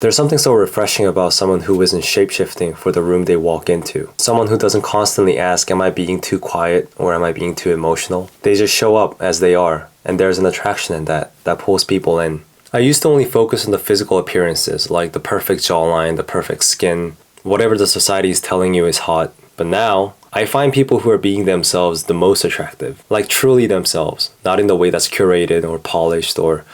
There's something so refreshing about someone who isn't shapeshifting for the room they walk into. Someone who doesn't constantly ask, am I being too quiet or am I being too emotional? They just show up as they are, and there's an attraction in that pulls people in. I used to only focus on the physical appearances, like the perfect jawline, the perfect skin, whatever the society is telling you is hot. But now, I find people who are being themselves the most attractive, like truly themselves, not in the way that's curated or polished or,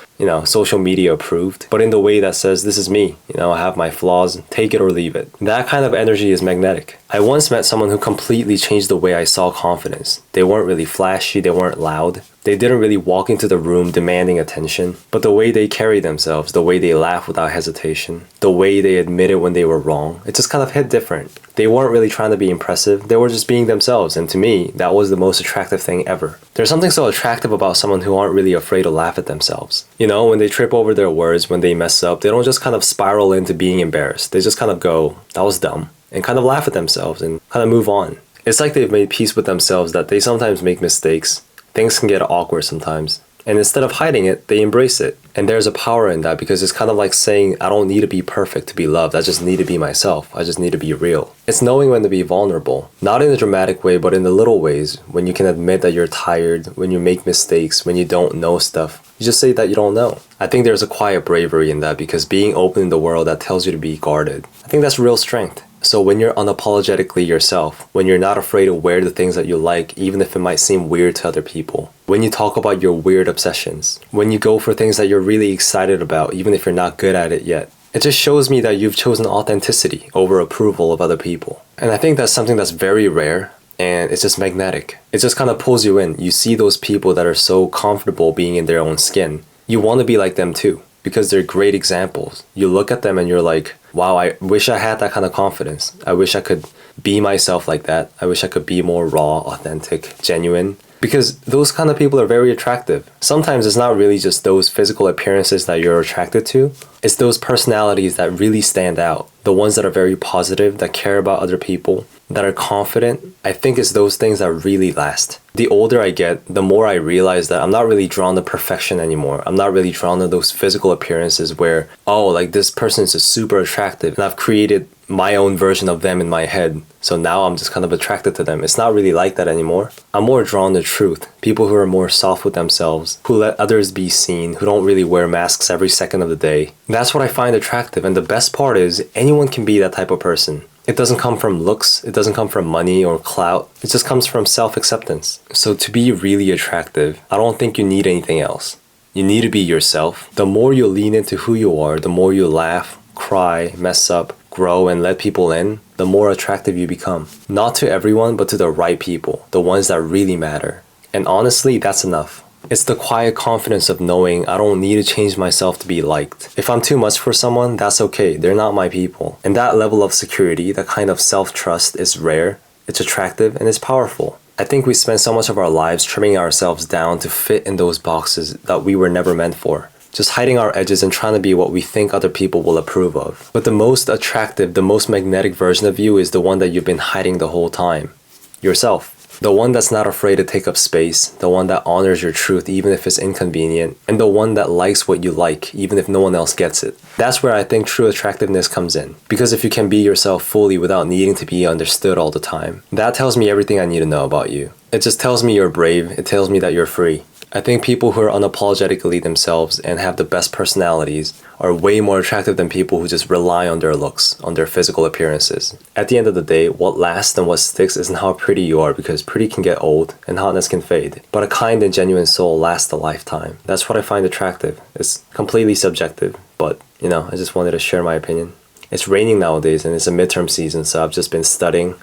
social media approved, but in the way that says, this is me, I have my flaws, take it or leave it. That kind of energy is magnetic. I once met someone who completely changed the way I saw confidence. They weren't really flashy, they weren't loud. They didn't really walk into the room demanding attention, but the way they carry themselves, the way they laugh without hesitation, the way they admitted when they were wrong, it just kind of hit different. They weren't really trying to be impressive, they were just being themselves, and to me, that was the most attractive thing ever. There's something so attractive about someone who aren't really afraid to laugh at themselves. When they trip over their words, when they mess up, they don't just kind of spiral into being embarrassed. They just kind of go, that was dumb, and kind of laugh at themselves and kind of move on. It's like they've made peace with themselves that they sometimes make mistakes. Things can get awkward sometimes. And instead of hiding it, they embrace it. And there's a power in that because it's kind of like saying, I don't need to be perfect to be loved. I just need to be myself. I just need to be real. It's knowing when to be vulnerable. Not in a dramatic way, but in the little ways. When you can admit that you're tired, when you make mistakes, when you don't know stuff. You just say that you don't know. I think there's a quiet bravery in that because being open in the world that tells you to be guarded. I think that's real strength. So when you're unapologetically yourself, when you're not afraid to wear the things that you like, even if it might seem weird to other people, when you talk about your weird obsessions, when you go for things that you're really excited about, even if you're not good at it yet, it just shows me that you've chosen authenticity over approval of other people. And I think that's something that's very rare, and it's just magnetic. It just kind of pulls you in. You see those people that are so comfortable being in their own skin. You want to be like them too, because they're great examples. You look at them and you're like, wow, I wish I had that kind of confidence. I wish I could be myself like that. I wish I could be more raw, authentic, genuine. Because those kind of people are very attractive. Sometimes it's not really just those physical appearances that you're attracted to. It's those personalities that really stand out. The ones that are very positive, that care about other people, that are confident. I think it's those things that really last. The older I get, the more I realize that I'm not really drawn to perfection anymore. I'm not really drawn to those physical appearances where, this person is just super attractive and I've created my own version of them in my head. So now I'm just kind of attracted to them. It's not really like that anymore. I'm more drawn to truth. People who are more soft with themselves, who let others be seen, who don't really wear masks every second of the day. That's what I find attractive. And the best part is anyone can be that type of person. It doesn't come from looks, it doesn't come from money or clout, it just comes from self-acceptance. So to be really attractive, I don't think you need anything else. You need to be yourself. The more you lean into who you are, the more you laugh, cry, mess up, grow, and let people in, the more attractive you become. Not to everyone, but to the right people, the ones that really matter. And honestly, that's enough. It's the quiet confidence of knowing I don't need to change myself to be liked. If I'm too much for someone, that's okay. They're not my people. And that level of security, that kind of self-trust is rare, it's attractive, and it's powerful. I think we spend so much of our lives trimming ourselves down to fit in those boxes that we were never meant for. Just hiding our edges and trying to be what we think other people will approve of. But the most attractive, the most magnetic version of you is the one that you've been hiding the whole time. Yourself. The one that's not afraid to take up space, the one that honors your truth even if it's inconvenient, and the one that likes what you like even if no one else gets it. That's where I think true attractiveness comes in. Because if you can be yourself fully without needing to be understood all the time, that tells me everything I need to know about you. It just tells me you're brave, it tells me that you're free. I think people who are unapologetically themselves and have the best personalities are way more attractive than people who just rely on their looks, on their physical appearances. At the end of the day, what lasts and what sticks isn't how pretty you are, because pretty can get old and hotness can fade. But a kind and genuine soul lasts a lifetime. That's what I find attractive. It's completely subjective, but I just wanted to share my opinion. It's raining nowadays and it's a midterm season, so I've just been studying,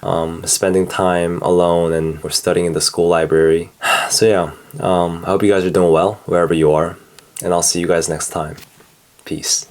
spending time alone, and we're studying in the school library. So yeah, I hope you guys are doing well wherever you are, and I'll see you guys next time. Peace.